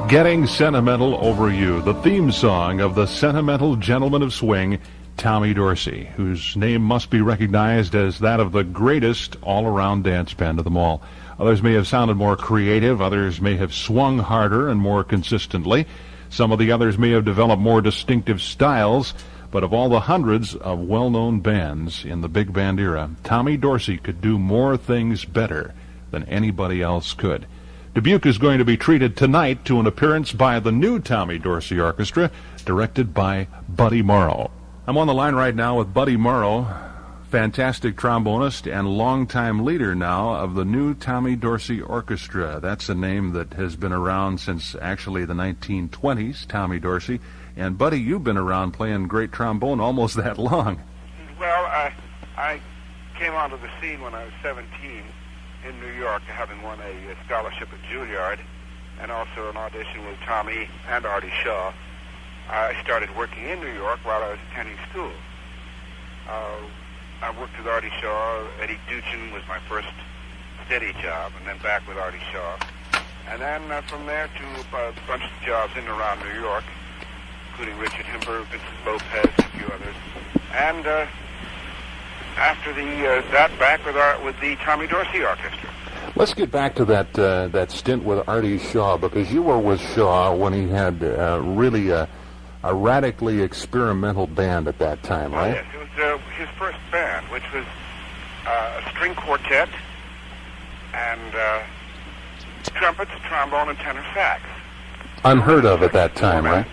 Getting Sentimental Over You, the theme song of the Sentimental Gentleman of Swing, Tommy Dorsey, whose name must be recognized as that of the greatest all-around dance band of them all. Others may have sounded more creative, others may have swung harder and more consistently. Some of the others may have developed more distinctive styles, but of all the hundreds of well-known bands in the big band era, Tommy Dorsey could do more things better than anybody else could. Dubuque is going to be treated tonight to an appearance by the new Tommy Dorsey Orchestra, directed by Buddy Morrow. I'm on the line right now with Buddy Morrow, fantastic trombonist and longtime leader now of the new Tommy Dorsey Orchestra. That's a name that has been around since actually the 1920s, Tommy Dorsey. And Buddy, you've been around playing great trombone almost that long. Well, I came onto the scene when I was 17 in New York, having won a scholarship at Juilliard and also an audition with Tommy and Artie Shaw. I started working in New York while I was attending school. I worked with Artie Shaw. Eddie Duchin was my first steady job, and then back with Artie Shaw. And then from there to a bunch of jobs in and around New York, including Richard Himber, Vincent Lopez, a few others. And after that, back with the Tommy Dorsey Orchestra. Let's get back to that stint with Artie Shaw, because you were with Shaw when he had really a radically experimental band at that time, right? Yes, it was his first band, which was a string quartet and trumpets, trombone, and tenor sax. Unheard of at that time, right?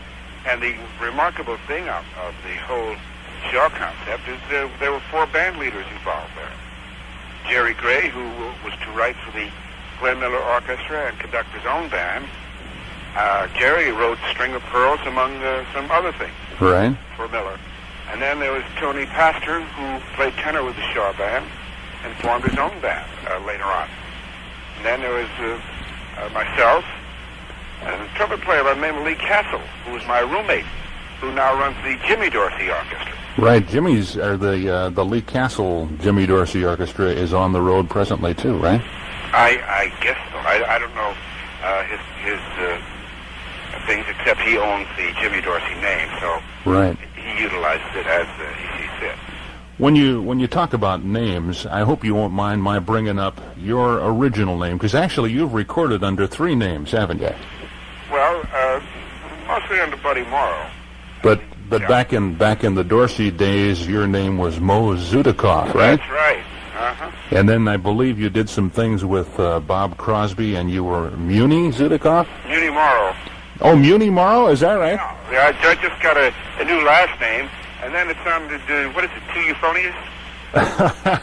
And the remarkable thing of the whole Shaw concept is there were four band leaders involved there. Jerry Gray, who was to write for the Glenn Miller Orchestra and conduct his own band. Jerry wrote String of Pearls, among some other things, right, for Miller. And then there was Tony Pastor, who played tenor with the Shaw Band and formed his own band later on. And then there was myself and a trumpet player by the name of Lee Castle, who was my roommate, who now runs the Jimmy Dorsey Orchestra. Right, the Lee Castle Jimmy Dorsey Orchestra is on the road presently too, right? I guess so. I don't know his things, except he owns the Jimmy Dorsey name, so right, he utilizes it as he sees fit. When you talk about names, I hope you won't mind my bringing up your original name, because actually you've recorded under three names, haven't you? Well, mostly under Buddy Morrow. But back in the Dorsey days, your name was Mo Zudikoff, right? That's right. Uh-huh. And then I believe you did some things with Bob Crosby, and you were Muni Zudikoff? Muni Morrow. Oh, Muni Morrow, is that right? Yeah, I just got a new last name, and then it sounded, what is it, too euphonious?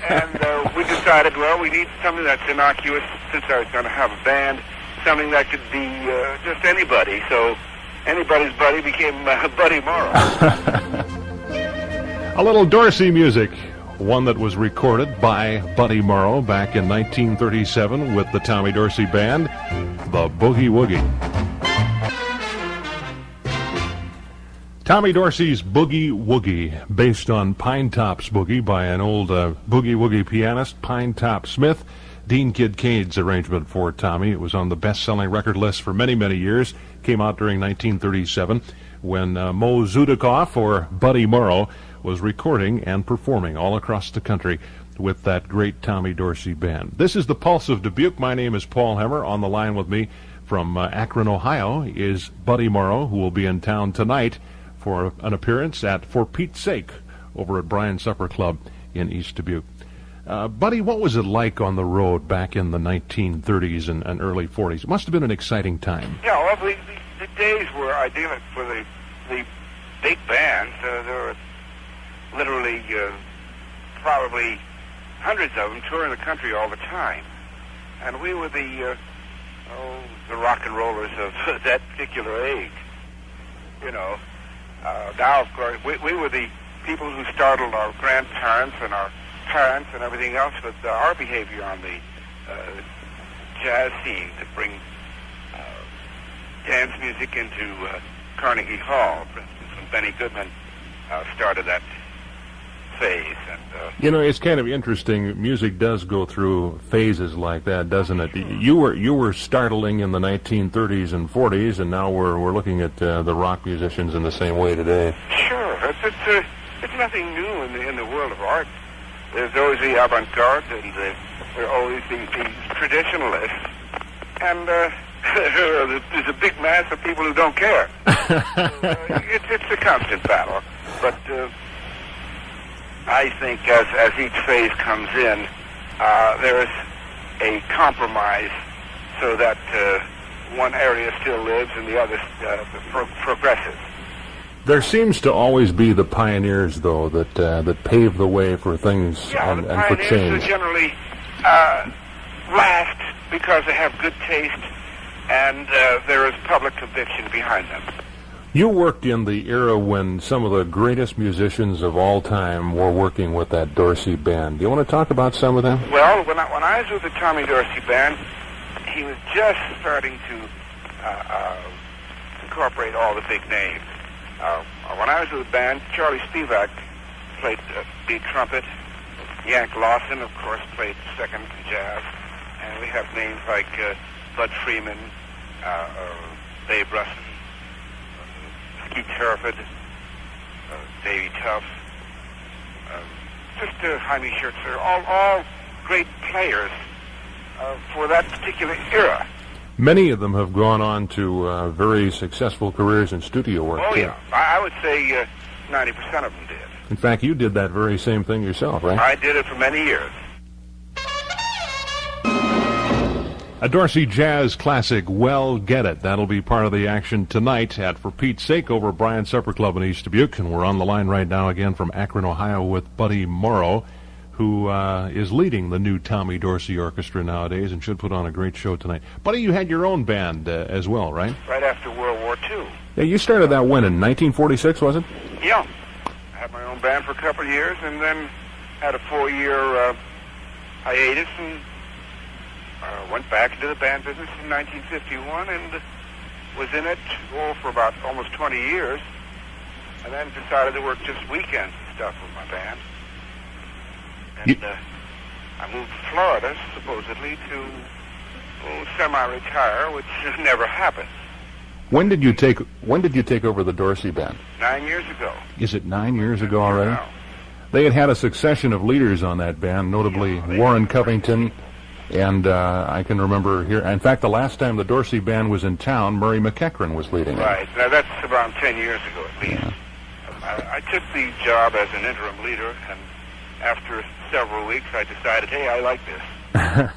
And we decided, well, we need something that's innocuous, since I was going to have a band, something that could be just anybody, so anybody's buddy became Buddy Morrow. A little Dorsey music, one that was recorded by Buddy Morrow back in 1937 with the Tommy Dorsey Band, the Boogie Woogie. Tommy Dorsey's Boogie Woogie, based on Pine Top's Boogie by an old Boogie Woogie pianist, Pine Top Smith. Dean Kincaid's arrangement for Tommy. It was on the best-selling record list for many, many years. Came out during 1937 when Mo Zudikoff, or Buddy Morrow, was recording and performing all across the country with that great Tommy Dorsey band. This is the Pulse of Dubuque. My name is Paul Hemmer. On the line with me from Akron, Ohio, is Buddy Morrow, who will be in town tonight for an appearance at For Pete's Sake over at Bryan's Supper Club in East Dubuque. Buddy, what was it like on the road back in the 1930s and early 40s? It must have been an exciting time. Yeah, well, the days were idyllic for the big bands. There were literally probably hundreds of them touring the country all the time. And we were the rock and rollers of that particular age. You know, now, of course, we were the people who startled our grandparents and our parents and everything else with our behavior on the jazz scene to bring dance music into Carnegie Hall, for instance, when Benny Goodman started that phase. And you know, it's kind of interesting. Music does go through phases like that, doesn't it? You were startling in the 1930s and 40s, and now we're looking at the rock musicians in the same way today. Sure, it's nothing new in the world of art. There's always the avant-garde, and there are always the traditionalists, and there's a big mass of people who don't care. It's a constant battle, but I think as each phase comes in, there is a compromise so that one area still lives and the other progresses. There seems to always be the pioneers, though, that pave the way for things and for change. Pioneers generally last because they have good taste and there is public conviction behind them. You worked in the era when some of the greatest musicians of all time were working with that Dorsey band. Do you want to talk about some of them? Well, when I was with the Tommy Dorsey band, he was just starting to incorporate all the big names. When I was with the band, Charlie Spivak played lead trumpet. Yank Lawson, of course, played second jazz. And we have names like Bud Freeman, Dave Russin, Skeet Hereford, Davy Tuff, just Jaime Schertzer, all great players for that particular era. Many of them have gone on to very successful careers in studio work. Oh, yeah. I would say 90% of them did. In fact, you did that very same thing yourself, right? I did it for many years. A Dorsey jazz classic, Well Get It. That'll be part of the action tonight at For Pete's Sake over at Bryant Supper Club in East Dubuque. And we're on the line right now again from Akron, Ohio with Buddy Morrow, who is leading the new Tommy Dorsey Orchestra nowadays and should put on a great show tonight. Buddy, you had your own band as well, right? Right after World War II. Yeah, you started that when, in 1946, was it? Yeah. I had my own band for a couple of years and then had a 4-year hiatus and went back into the band business in 1951 and was in it for about almost 20 years, and then decided to work just weekends and stuff with my band. And I moved to Florida, supposedly, to semi-retire, which never happened. When did you take over the Dorsey band? 9 years ago. Is it 9 years ago already? Now. They had a succession of leaders on that band, notably Warren Covington. And I can remember here, in fact, the last time the Dorsey band was in town, Murray McEachran was leading it. Right. Now, that's around 10 years ago, at least. Yeah. I took the job as an interim leader, and after several weeks, I decided, hey, I like this.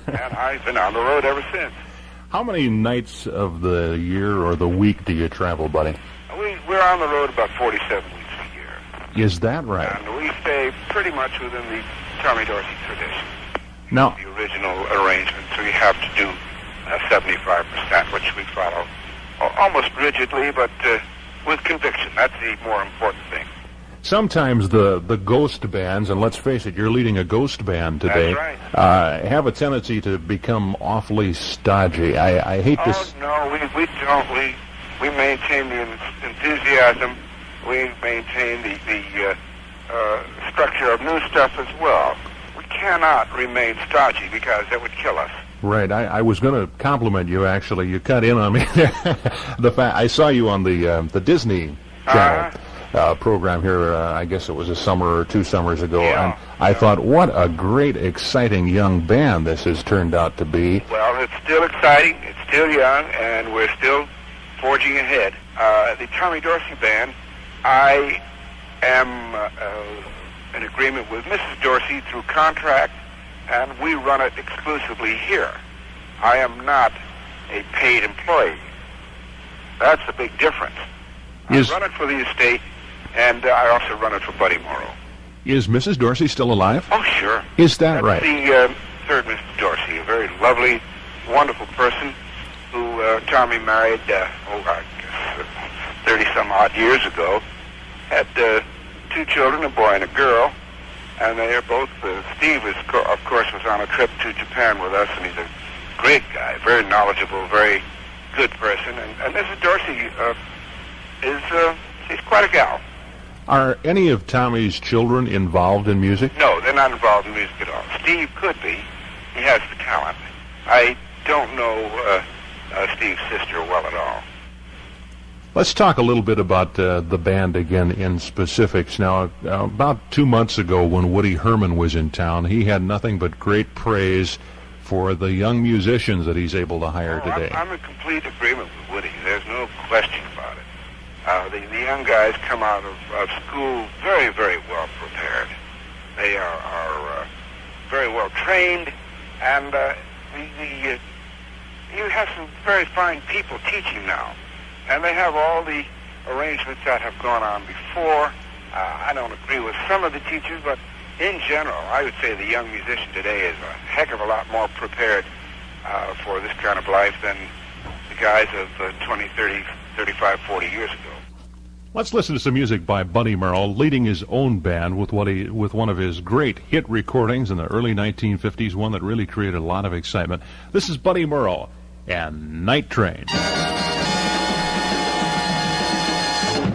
And I've been on the road ever since. How many nights of the year or the week do you travel, buddy? We're on the road about 47 weeks a year. Is that right? And we stay pretty much within the Tommy Dorsey tradition. Now, the original arrangement, so you have to do 75%, which we follow almost rigidly, but with conviction. That's the more important thing. Sometimes the ghost bands, and let's face it, you're leading a ghost band today, that's right. Have a tendency to become awfully stodgy. I hate this. Oh, no, we don't. We maintain the enthusiasm. We maintain the structure of new stuff as well. Cannot remain stodgy because that would kill us. Right. I was going to compliment you, actually. You cut in on me. I saw you on the Disney Channel program here, I guess it was a summer or 2 summers ago, and I thought, what a great, exciting young band this has turned out to be. Well, it's still exciting, it's still young, and we're still forging ahead. The Tommy Dorsey Band, I am in agreement with Mrs. Dorsey through contract, and we run it exclusively here. I am not a paid employee. That's a big difference. I run it for the estate, and I also run it for Buddy Morrow. Is Mrs. Dorsey still alive? Oh, sure. Is that right? The third Mrs. Dorsey, a very lovely, wonderful person who Tommy married, I guess 30-some-odd years ago. Had 2 children, a boy and a girl, and they are both, Steve, of course, was on a trip to Japan with us, and he's a great guy, very knowledgeable, very good person, and Mrs. Dorsey she's quite a gal. Are any of Tommy's children involved in music? No, they're not involved in music at all. Steve could be. He has the talent. I don't know Steve's sister well at all. Let's talk a little bit about the band again in specifics. Now, about 2 months ago when Woody Herman was in town, he had nothing but great praise for the young musicians that he's able to hire today. I'm in complete agreement with Woody. There's no question about it. The young guys come out of school very, very well prepared. They are very well trained, and you have some very fine people teaching now. And they have all the arrangements that have gone on before. I don't agree with some of the teachers, but in general, I would say the young musician today is a heck of a lot more prepared for this kind of life than the guys of 20, 30, 35, 40 years ago. Let's listen to some music by Buddy Morrow, leading his own band with one of his great hit recordings in the early 1950s, one that really created a lot of excitement. This is Buddy Morrow and Night Train.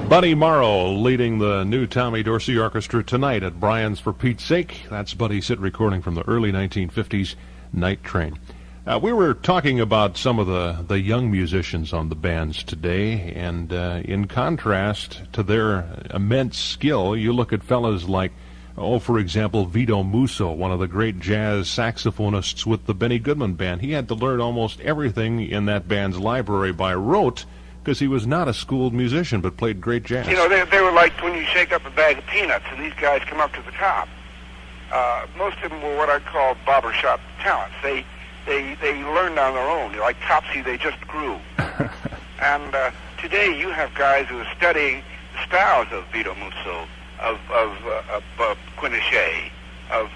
Buddy Morrow leading the new Tommy Dorsey Orchestra tonight at Bryant's For Pete's Sake. That's Buddy's hit recording from the early 1950s, Night Train. We were talking about some of the young musicians on the bands today, and in contrast to their immense skill, you look at fellas like, for example, Vito Musso, one of the great jazz saxophonists with the Benny Goodman Band. He had to learn almost everything in that band's library by rote, because he was not a schooled musician, but played great jazz. You know, they were like when you shake up a bag of peanuts and these guys come up to the top. Most of them were what I call barbershop talents. They learned on their own. Like Topsy, they just grew. And today you have guys who are studying the styles of Vito Musso, of Quinochet, of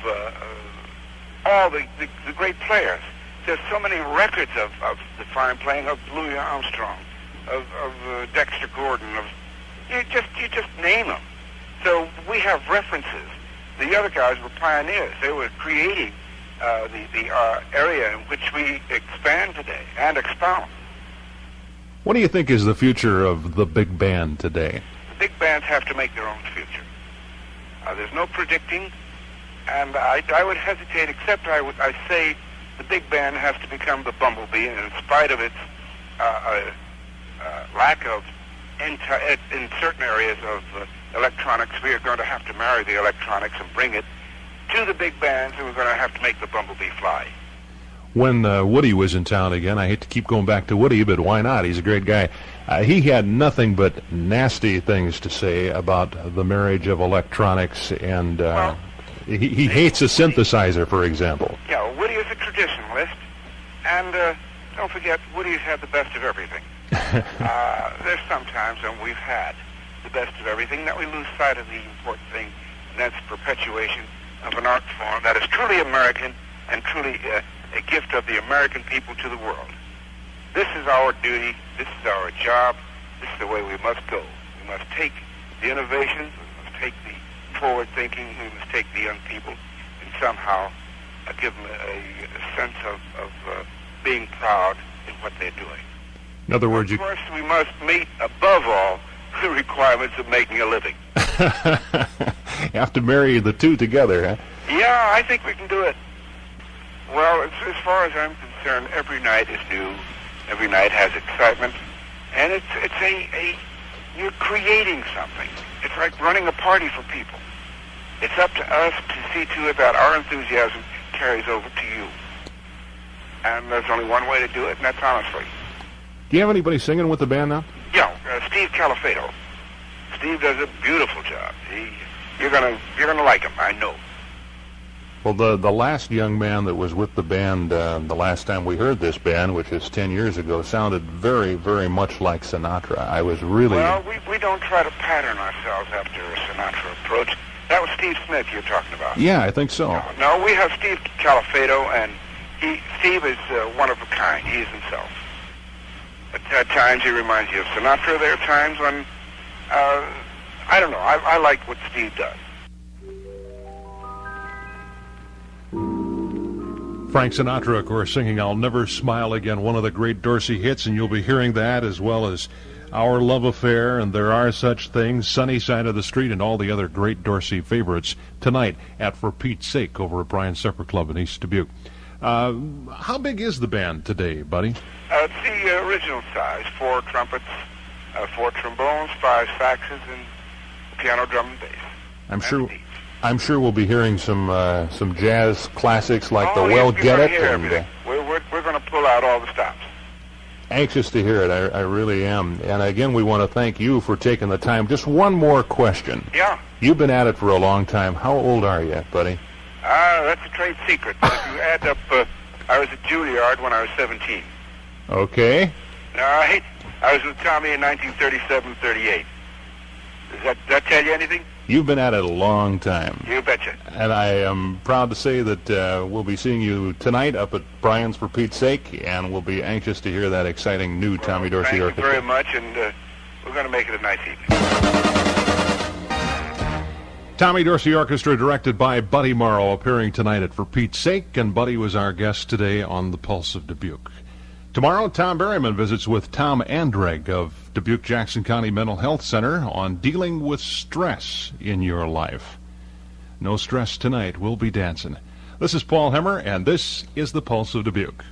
all the great players. There's so many records of the fine playing of Louis Armstrong, of Dexter Gordon, you just name them. So we have references. The other guys were pioneers. They were creating the area in which we expand today and expound. What do you think is the future of the big band today? The big bands have to make their own future. There's no predicting, and I would hesitate, except I say the big band has to become the bumblebee, and in spite of its lack of in certain areas of electronics, we are going to have to marry the electronics and bring it to the big bands, and we're going to have to make the bumblebee fly. When Woody was in town again, I hate to keep going back to Woody, but why not? He's a great guy. He had nothing but nasty things to say about the marriage of electronics, and he hates a synthesizer, for example. Yeah, well, Woody is a traditionalist, and don't forget, Woody's had the best of everything. There's sometimes when we've had the best of everything that we lose sight of the important thing, and that's perpetuation of an art form that is truly American and truly a gift of the American people to the world. This is our duty. This is our job. This is the way we must go. We must take the innovations. We must take the forward thinking. We must take the young people and somehow give them a sense of being proud in what they're doing. In other words, of course, we must meet above all the requirements of making a living. You have to marry the two together, huh? Yeah, I think we can do it. Well, as far as I'm concerned, every night is new. Every night has excitement, and you're creating something. It's like running a party for people. It's up to us to see to it that our enthusiasm carries over to you. And there's only one way to do it, and that's honestly. Do you have anybody singing with the band now? Yeah, Steve Califato. Steve does a beautiful job. You're gonna like him, I know. Well, the last young man that was with the band the last time we heard this band, which is 10 years ago, sounded very, very much like Sinatra. I was really... Well, we don't try to pattern ourselves after a Sinatra approach. That was Steve Smith you're talking about. Yeah, I think so. No, we have Steve Califato, and Steve is one of a kind. He is himself. At times he reminds you of Sinatra. There are times when, I don't know, I like what Steve does. Frank Sinatra, of course, singing I'll Never Smile Again, one of the great Dorsey hits, and you'll be hearing that as well as Our Love Affair, and There Are Such Things, Sunny Side of the Street, and all the other great Dorsey favorites tonight at For Pete's Sake over at Brian's Supper Club in East Dubuque. How big is the band today, buddy? It's the original size, 4 trumpets, 4 trombones, 5 saxes, and piano, drum, and bass. I'm sure we'll be hearing some jazz classics like the Well Get It. And we're going to pull out all the stops. Anxious to hear it. I really am. And again, we want to thank you for taking the time. Just one more question. Yeah. You've been at it for a long time. How old are you, buddy? That's a trade secret. But if you add up, I was at Juilliard when I was 17. Okay. All right. I was with Tommy in 1937-38. Does that tell you anything? You've been at it a long time. You betcha. And I am proud to say that we'll be seeing you tonight up at Brian's For Pete's Sake, and we'll be anxious to hear that exciting new Tommy Dorsey Orchestra. Thank you very much, and we're going to make it a nice evening. Tommy Dorsey Orchestra, directed by Buddy Morrow, appearing tonight at For Pete's Sake, and Buddy was our guest today on The Pulse of Dubuque. Tomorrow, Tom Berryman visits with Tom Andreg of Dubuque-Jackson County Mental Health Center on dealing with stress in your life. No stress tonight. We'll be dancing. This is Paul Hemmer, and this is The Pulse of Dubuque.